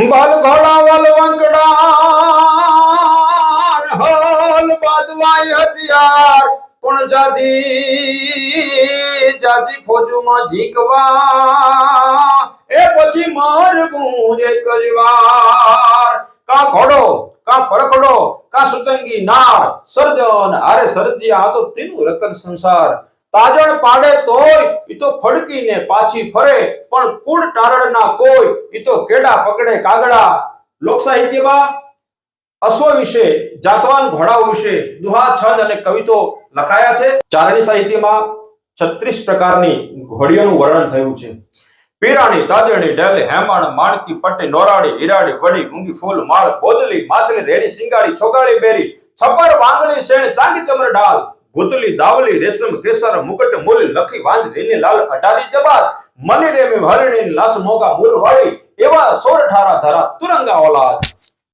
बाल घोड़ा वाल वंकड़ा हल बादवाई हथियार पण जाजी जाजी फौजू में झीकवा ए પછી મારવું એક જ વાર કા ઘોડો કા પરખડો કા સુચંગી નાર સર્જન હારે સર્જ્યા આ તો તેનું રતન સંસાર તાજણ પાડે તોય ઈ તો ફડકીને પાછી ફરે પણ કુળ ટારડ ના કોઈ ઈ તો કેડા પકડે કાગડા લોક સાહિત્યમાં અશ્વ વિશે જાતવાન ઘોડાઓ વિશે દુહા છંદ અને કવિતો લખાયા છે ચારણી સાહિત્યમાં 36 પ્રકારની ઘોડીઓનું વર્ણન થયું છે પીરાણી તાજણી ઢેલે હેમાણ માણકી પટ્ટી નોરાડી હીરાડી વડી મૂંગી ફૂલ માળ બોદલી માછલી રેડી સિંગાડી છોગાડી બેરી છપર વાંગણી શેણ ચાંગી ચમર ડાલ ભૂતલી દાવલી રેશમ કેસર મુકટ મૂલી લખી વાંજ રેની લાલ અટારી જબાર મની રેમી હરણી લાસ મોગા મૂર વાળી એવા સોર ઠારા ધરા તુરંગા ઓલાદ